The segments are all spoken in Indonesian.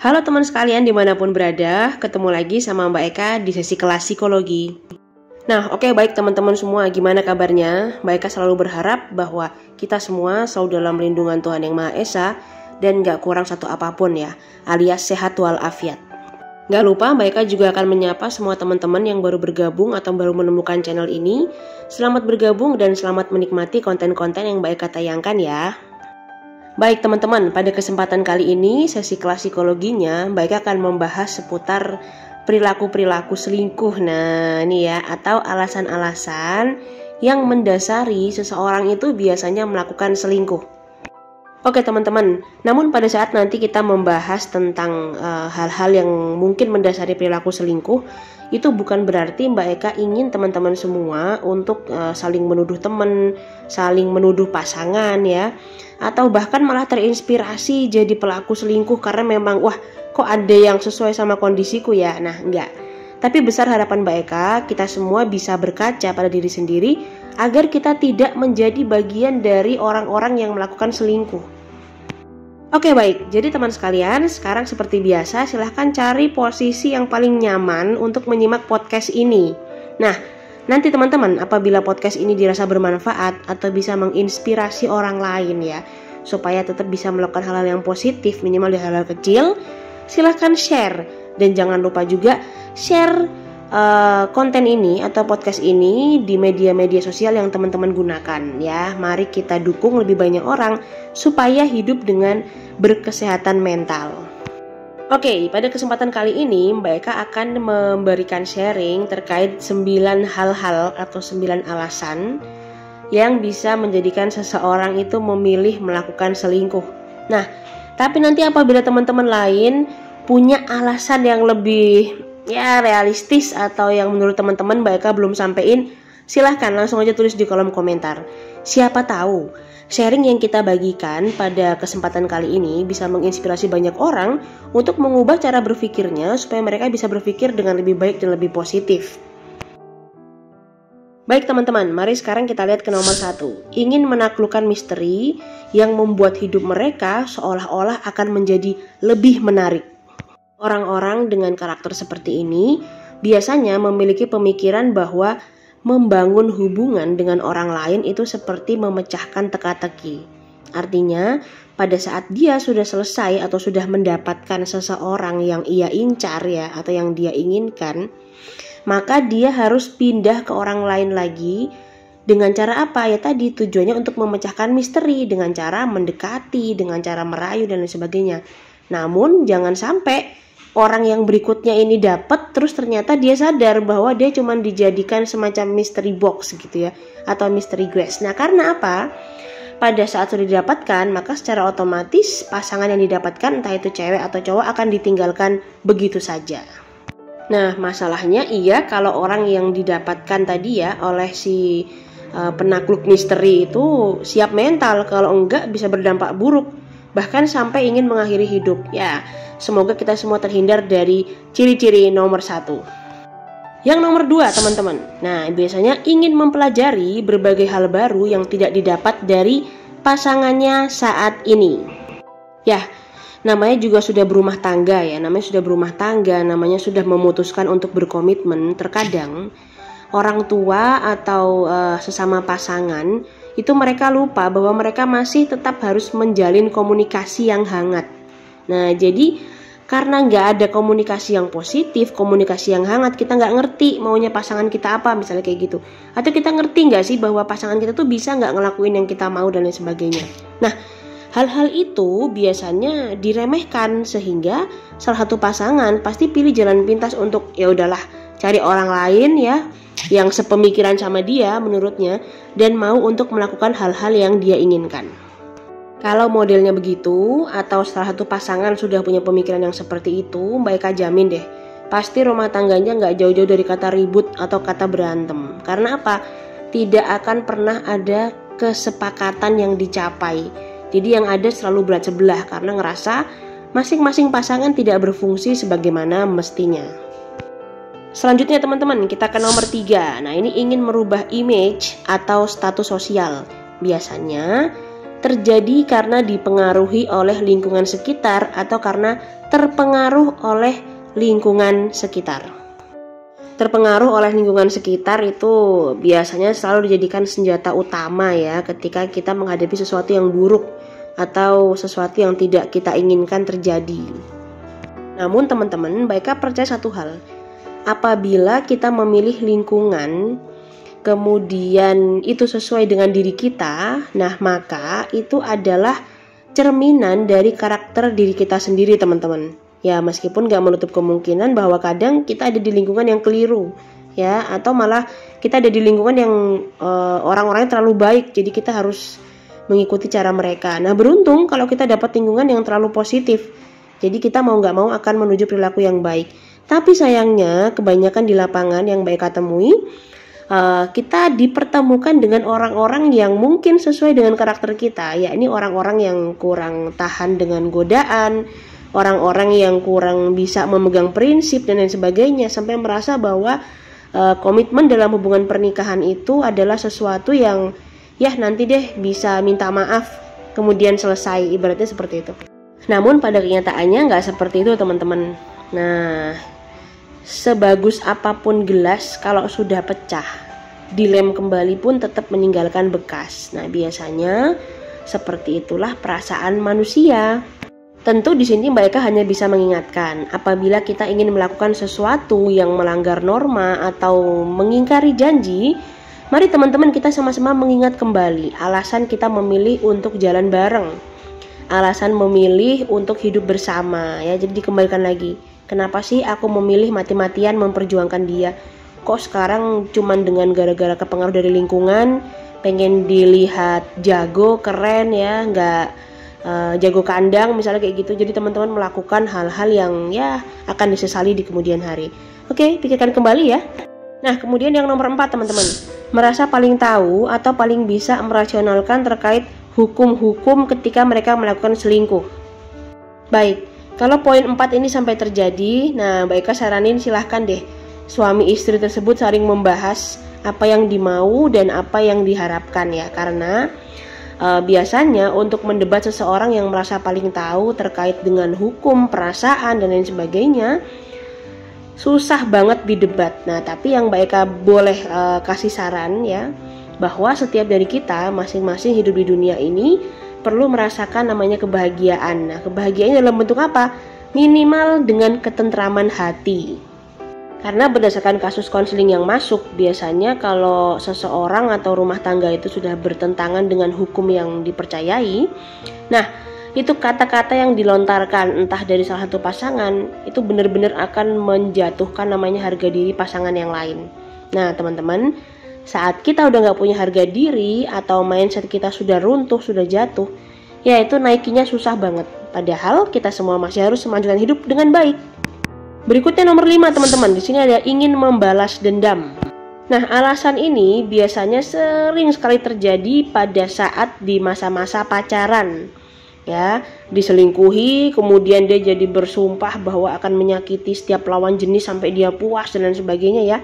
Halo teman sekalian dimanapun berada, ketemu lagi sama Mbak Eka di sesi kelas psikologi. Nah baik teman-teman semua, gimana kabarnya? Mbak Eka selalu berharap bahwa kita semua selalu dalam lindungan Tuhan Yang Maha Esa dan gak kurang satu apapun ya, alias sehat walafiat. Gak lupa Mbak Eka juga akan menyapa semua teman-teman yang baru bergabung atau baru menemukan channel ini. Selamat bergabung dan selamat menikmati konten-konten yang Mbak Eka tayangkan ya. Baik teman-teman, pada kesempatan kali ini sesi kelas psikologinya Mbak Eka akan membahas seputar perilaku-perilaku selingkuh. Nah ini ya, atau alasan-alasan yang mendasari seseorang itu biasanya melakukan selingkuh. Oke teman-teman, namun pada saat nanti kita membahas tentang hal-hal yang mungkin mendasari perilaku selingkuh, itu bukan berarti Mbak Eka ingin teman-teman semua untuk saling menuduh teman, saling menuduh pasangan ya, atau bahkan malah terinspirasi jadi pelaku selingkuh karena memang wah kok ada yang sesuai sama kondisiku ya. Nah enggak, tapi besar harapan Mbak Eka kita semua bisa berkaca pada diri sendiri agar kita tidak menjadi bagian dari orang-orang yang melakukan selingkuh. Oke baik, jadi teman sekalian, sekarang seperti biasa silahkan cari posisi yang paling nyaman untuk menyimak podcast ini. Nah, nanti teman-teman apabila podcast ini dirasa bermanfaat atau bisa menginspirasi orang lain ya, supaya tetap bisa melakukan hal-hal yang positif minimal di hal-hal kecil, silahkan share. Dan jangan lupa juga share konten ini atau podcast ini di media-media sosial yang teman-teman gunakan ya. Mari kita dukung lebih banyak orang supaya hidup dengan berkesehatan mental. Oke, pada kesempatan kali ini Mbak Eka akan memberikan sharing terkait 9 hal-hal atau 9 alasan yang bisa menjadikan seseorang itu memilih melakukan selingkuh. Nah, tapi nanti apabila teman-teman lain punya alasan yang lebih realistis atau yang menurut teman-teman Mbak Eka belum sampein, silahkan langsung aja tulis di kolom komentar. Siapa tahu sharing yang kita bagikan pada kesempatan kali ini bisa menginspirasi banyak orang untuk mengubah cara berpikirnya supaya mereka bisa berpikir dengan lebih baik dan lebih positif. Baik teman-teman, mari sekarang kita lihat ke nomor 1. Ingin menaklukkan misteri yang membuat hidup mereka seolah-olah akan menjadi lebih menarik. Orang-orang dengan karakter seperti ini biasanya memiliki pemikiran bahwa membangun hubungan dengan orang lain itu seperti memecahkan teka-teki. Artinya, pada saat dia sudah selesai atau sudah mendapatkan seseorang yang ia incar ya, atau yang dia inginkan, maka dia harus pindah ke orang lain lagi. Dengan cara apa? Ya tadi tujuannya untuk memecahkan misteri dengan cara mendekati, dengan cara merayu dan lain sebagainya. Namun jangan sampai orang yang berikutnya ini dapat terus ternyata dia sadar bahwa dia cuma dijadikan semacam mystery box gitu ya, atau mystery guest. Nah karena apa? Pada saat sudah didapatkan maka secara otomatis pasangan yang didapatkan entah itu cewek atau cowok akan ditinggalkan begitu saja. Nah masalahnya kalau orang yang didapatkan tadi ya oleh si penakluk misteri itu siap mental, kalau enggak bisa berdampak buruk, bahkan sampai ingin mengakhiri hidup ya. Semoga kita semua terhindar dari ciri-ciri nomor 1. Yang nomor 2 teman-teman, nah biasanya ingin mempelajari berbagai hal baru yang tidak didapat dari pasangannya saat ini. Ya, namanya juga sudah berumah tangga ya, namanya sudah memutuskan untuk berkomitmen. Terkadang orang tua atau sesama pasangan itu mereka lupa bahwa mereka masih tetap harus menjalin komunikasi yang hangat. Nah jadi karena nggak ada komunikasi yang positif, komunikasi yang hangat, kita nggak ngerti maunya pasangan kita apa misalnya kayak gitu. Atau kita ngerti nggak sih bahwa pasangan kita tuh bisa nggak ngelakuin yang kita mau dan lain sebagainya. Nah hal-hal itu biasanya diremehkan sehingga salah satu pasangan pasti pilih jalan pintas untuk ya udahlah cari orang lain ya yang sepemikiran sama dia menurutnya dan mau untuk melakukan hal-hal yang dia inginkan. Kalau modelnya begitu atau salah satu pasangan sudah punya pemikiran yang seperti itu, Mbak Eka jamin deh pasti rumah tangganya nggak jauh-jauh dari kata ribut atau kata berantem. Karena apa? Tidak akan pernah ada kesepakatan yang dicapai. Jadi yang ada selalu berat sebelah karena ngerasa masing-masing pasangan tidak berfungsi sebagaimana mestinya. Selanjutnya teman-teman, kita ke nomor 3. Nah ini ingin merubah image atau status sosial. Biasanya terjadi karena dipengaruhi oleh lingkungan sekitar atau karena terpengaruh oleh lingkungan sekitar. Terpengaruh oleh lingkungan sekitar itu biasanya selalu dijadikan senjata utama ya ketika kita menghadapi sesuatu yang buruk atau sesuatu yang tidak kita inginkan terjadi. Namun teman-teman, baiklah percaya satu hal, apabila kita memilih lingkungan kemudian itu sesuai dengan diri kita, nah maka itu adalah cerminan dari karakter diri kita sendiri teman-teman. Ya meskipun gak menutup kemungkinan bahwa kadang kita ada di lingkungan yang keliru ya, atau malah kita ada di lingkungan yang orang-orangnya terlalu baik, jadi kita harus mengikuti cara mereka. Nah beruntung kalau kita dapat lingkungan yang terlalu positif, jadi kita mau gak mau akan menuju perilaku yang baik. Tapi sayangnya kebanyakan di lapangan yang baik temui, kita dipertemukan dengan orang-orang yang mungkin sesuai dengan karakter kita, yakni orang-orang yang kurang tahan dengan godaan, orang-orang yang kurang bisa memegang prinsip dan lain sebagainya, sampai merasa bahwa komitmen dalam hubungan pernikahan itu adalah sesuatu yang ya nanti deh bisa minta maaf kemudian selesai, ibaratnya seperti itu. Namun pada kenyataannya nggak seperti itu teman-teman. Nah, sebagus apapun gelas kalau sudah pecah, dilem kembali pun tetap meninggalkan bekas. Nah, biasanya seperti itulah perasaan manusia. Tentu di sini Mbak Eka hanya bisa mengingatkan, apabila kita ingin melakukan sesuatu yang melanggar norma atau mengingkari janji, mari teman-teman kita sama-sama mengingat kembali alasan kita memilih untuk jalan bareng, alasan memilih untuk hidup bersama ya. Jadi dikembalikan lagi, kenapa sih aku memilih mati-matian memperjuangkan dia? Kok sekarang cuman dengan gara-gara kepengaruh dari lingkungan, pengen dilihat jago, keren ya, nggak jago kandang misalnya kayak gitu. Jadi teman-teman melakukan hal-hal yang ya akan disesali di kemudian hari. Oke, pikirkan kembali ya. Nah kemudian yang nomor 4 teman-teman, merasa paling tahu atau paling bisa merasionalkan terkait hukum-hukum ketika mereka melakukan selingkuh. Baik, kalau poin 4 ini sampai terjadi, nah Mbak Eka saranin silahkan deh suami istri tersebut saling membahas apa yang dimau dan apa yang diharapkan ya. Karena biasanya untuk mendebat seseorang yang merasa paling tahu terkait dengan hukum, perasaan dan lain sebagainya, susah banget didebat. Nah tapi yang Mbak Eka boleh kasih saran ya, bahwa setiap dari kita masing-masing hidup di dunia ini perlu merasakan namanya kebahagiaan. Nah kebahagiaannya dalam bentuk apa? Minimal dengan ketentraman hati. Karena berdasarkan kasus konseling yang masuk, biasanya kalau seseorang atau rumah tangga itu sudah bertentangan dengan hukum yang dipercayai, nah itu kata-kata yang dilontarkan entah dari salah satu pasangan itu benar-benar akan menjatuhkan namanya harga diri pasangan yang lain. Nah teman-teman, saat kita udah gak punya harga diri atau mindset kita sudah runtuh, sudah jatuh, ya itu naikinya susah banget. Padahal kita semua masih harus melanjutkan hidup dengan baik. Berikutnya nomor 5 teman-teman, di sini ada ingin membalas dendam. Nah alasan ini biasanya sering sekali terjadi pada saat di masa-masa pacaran. Ya, diselingkuhi, kemudian dia jadi bersumpah bahwa akan menyakiti setiap lawan jenis sampai dia puas dan lain sebagainya ya.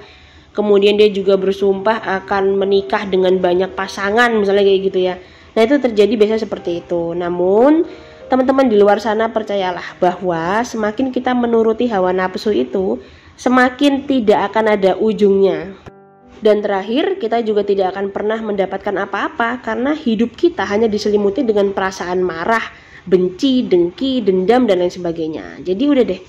Kemudian dia juga bersumpah akan menikah dengan banyak pasangan misalnya kayak gitu ya. Nah itu terjadi biasanya seperti itu. Namun teman-teman di luar sana percayalah bahwa semakin kita menuruti hawa nafsu itu, semakin tidak akan ada ujungnya. Dan terakhir, kita juga tidak akan pernah mendapatkan apa-apa karena hidup kita hanya diselimuti dengan perasaan marah, benci, dengki, dendam dan lain sebagainya. Jadi udah deh,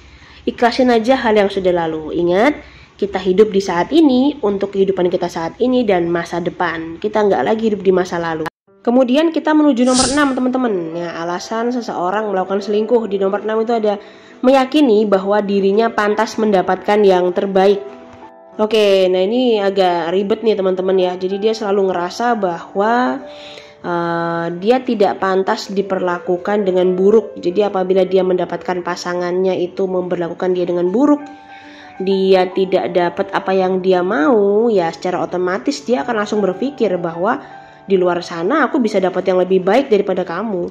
ikhlasin aja hal yang sudah lalu. Ingat, kita hidup di saat ini untuk kehidupan kita saat ini dan masa depan. Kita nggak lagi hidup di masa lalu. Kemudian kita menuju nomor 6 teman-teman. Ya, alasan seseorang melakukan selingkuh. Di nomor 6 itu ada meyakini bahwa dirinya pantas mendapatkan yang terbaik. Oke, nah ini agak ribet nih teman-teman ya. Jadi dia selalu ngerasa bahwa dia tidak pantas diperlakukan dengan buruk. Jadi apabila dia mendapatkan pasangannya itu memperlakukan dia dengan buruk, dia tidak dapat apa yang dia mau, ya secara otomatis dia akan langsung berpikir bahwa di luar sana aku bisa dapat yang lebih baik daripada kamu,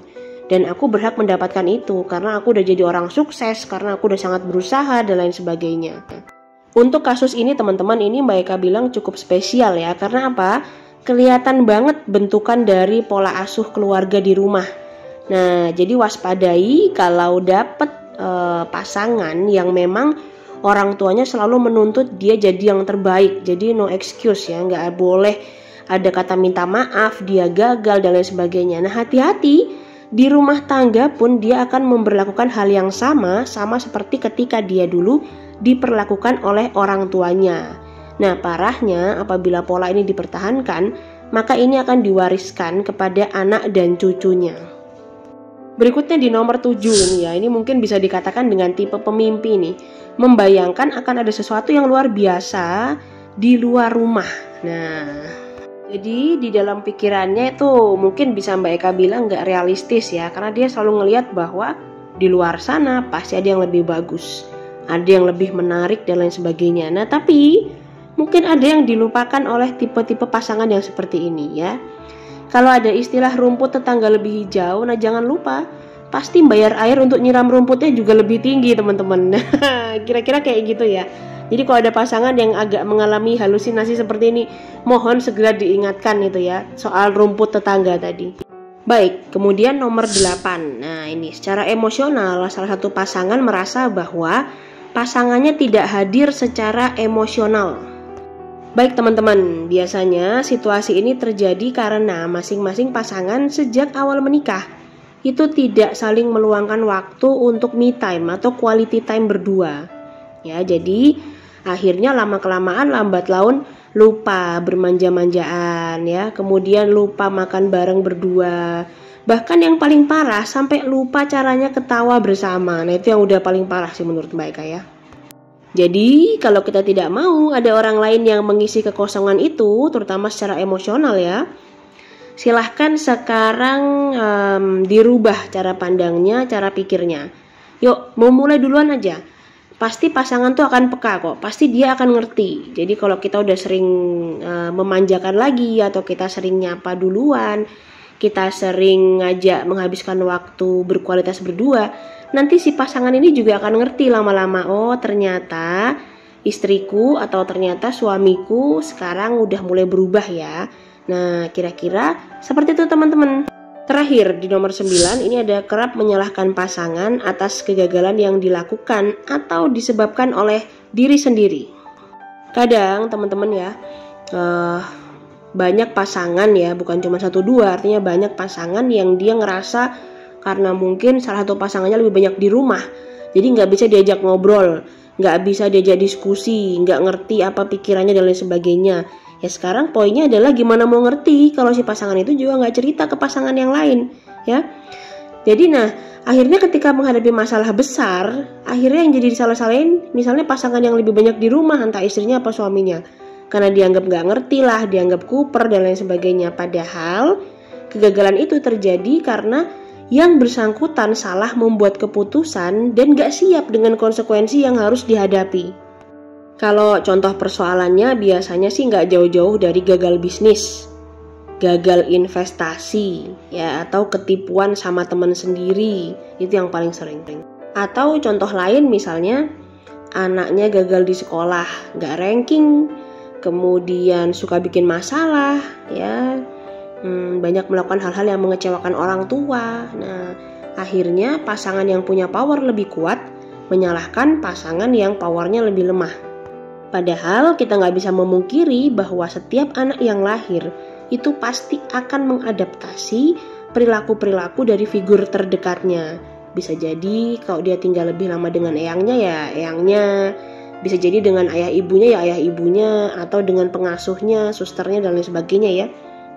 dan aku berhak mendapatkan itu karena aku udah jadi orang sukses, karena aku udah sangat berusaha dan lain sebagainya. Untuk kasus ini teman-teman, ini Mbak Eka bilang cukup spesial ya. Karena apa? kelihatan banget bentukan dari pola asuh keluarga di rumah. Nah, jadi waspadai kalau dapet pasangan yang memang orang tuanya selalu menuntut dia jadi yang terbaik. Jadi no excuse ya, nggak boleh ada kata minta maaf, dia gagal dan lain sebagainya. Nah, hati-hati. Di rumah tangga pun dia akan memperlakukan hal yang sama seperti ketika dia dulu diperlakukan oleh orang tuanya. Nah, parahnya apabila pola ini dipertahankan, maka ini akan diwariskan kepada anak dan cucunya. Berikutnya di nomor 7 nih ya, ini mungkin bisa dikatakan dengan tipe pemimpi nih, membayangkan akan ada sesuatu yang luar biasa di luar rumah. Nah, jadi di dalam pikirannya itu mungkin bisa Mbak Eka bilang nggak realistis ya, karena dia selalu ngelihat bahwa di luar sana pasti ada yang lebih bagus, ada yang lebih menarik dan lain sebagainya. Nah, tapi mungkin ada yang dilupakan oleh tipe-tipe pasangan yang seperti ini ya. Kalau ada istilah rumput tetangga lebih hijau, nah jangan lupa pasti bayar air untuk nyiram rumputnya juga lebih tinggi teman-teman. Kira-kira kayak gitu ya. Jadi kalau ada pasangan yang agak mengalami halusinasi seperti ini, mohon segera diingatkan itu ya, soal rumput tetangga tadi. Baik, kemudian nomor 8. Nah, ini secara emosional salah satu pasangan merasa bahwa pasangannya tidak hadir secara emosional. Baik teman-teman, biasanya situasi ini terjadi karena masing-masing pasangan sejak awal menikah itu tidak saling meluangkan waktu untuk me time atau quality time berdua. Ya, jadi akhirnya lama-kelamaan lambat laun lupa bermanja-manjaan ya, kemudian lupa makan bareng berdua. Bahkan yang paling parah sampai lupa caranya ketawa bersama. Nah, itu yang udah paling parah sih menurut Mbak Eka ya. Jadi kalau kita tidak mau ada orang lain yang mengisi kekosongan itu, terutama secara emosional ya, silahkan sekarang dirubah cara pandangnya, cara pikirnya. Yuk, mau mulai duluan aja. Pasti pasangan tuh akan peka kok, pasti dia akan ngerti. Jadi kalau kita udah sering memanjakan lagi, atau kita sering nyapa duluan, kita sering ngajak menghabiskan waktu berkualitas berdua, nanti si pasangan ini juga akan ngerti lama-lama, oh ternyata istriku atau ternyata suamiku sekarang udah mulai berubah ya. Nah, kira-kira seperti itu teman-teman. Terakhir di nomor 9, ini ada kerap menyalahkan pasangan atas kegagalan yang dilakukan atau disebabkan oleh diri sendiri. Kadang teman-teman ya, banyak pasangan ya, bukan cuma 1-2, artinya banyak pasangan yang dia ngerasa karena mungkin salah satu pasangannya lebih banyak di rumah, jadi nggak bisa diajak ngobrol, nggak bisa diajak diskusi, nggak ngerti apa pikirannya dan lain sebagainya. Ya sekarang poinnya adalah gimana mau ngerti kalau si pasangan itu juga nggak cerita ke pasangan yang lain ya. Jadi nah akhirnya ketika menghadapi masalah besar, akhirnya yang jadi disalah-salahin misalnya pasangan yang lebih banyak di rumah, entah istrinya apa suaminya, karena dianggap nggak ngerti lah, dianggap kuper dan lain sebagainya. Padahal kegagalan itu terjadi karena yang bersangkutan salah membuat keputusan dan nggak siap dengan konsekuensi yang harus dihadapi. Kalau contoh persoalannya biasanya sih nggak jauh-jauh dari gagal bisnis, gagal investasi, ya, atau ketipuan sama teman sendiri, itu yang paling sering. Atau contoh lain misalnya anaknya gagal di sekolah, nggak ranking, kemudian suka bikin masalah, ya, banyak melakukan hal-hal yang mengecewakan orang tua. Nah, akhirnya pasangan yang punya power lebih kuat menyalahkan pasangan yang powernya lebih lemah. Padahal kita nggak bisa memungkiri bahwa setiap anak yang lahir itu pasti akan mengadaptasi perilaku-perilaku dari figur terdekatnya. Bisa jadi kalau dia tinggal lebih lama dengan eyangnya ya eyangnya, bisa jadi dengan ayah ibunya ya ayah ibunya, atau dengan pengasuhnya, susternya dan lain sebagainya ya.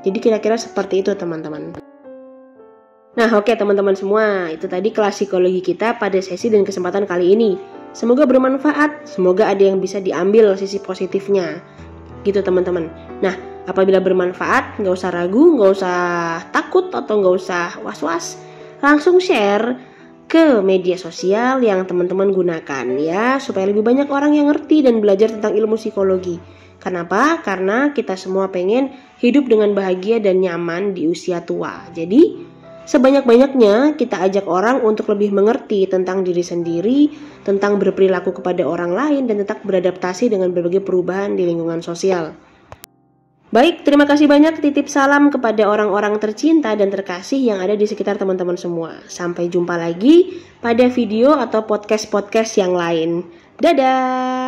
Jadi kira-kira seperti itu teman-teman. Nah oke teman-teman semua, itu tadi kelas psikologi kita pada sesi dan kesempatan kali ini. Semoga bermanfaat, semoga ada yang bisa diambil sisi positifnya gitu teman-teman. Nah apabila bermanfaat, nggak usah ragu, nggak usah takut atau nggak usah was-was, langsung share ke media sosial yang teman-teman gunakan ya, supaya lebih banyak orang yang ngerti dan belajar tentang ilmu psikologi. Kenapa? Karena kita semua pengen hidup dengan bahagia dan nyaman di usia tua. Jadi sebanyak-banyaknya kita ajak orang untuk lebih mengerti tentang diri sendiri, tentang berperilaku kepada orang lain, dan tetap beradaptasi dengan berbagai perubahan di lingkungan sosial. Baik, terima kasih banyak. Titip salam kepada orang-orang tercinta dan terkasih yang ada di sekitar teman-teman semua. Sampai jumpa lagi pada video atau podcast-podcast yang lain. Dadah!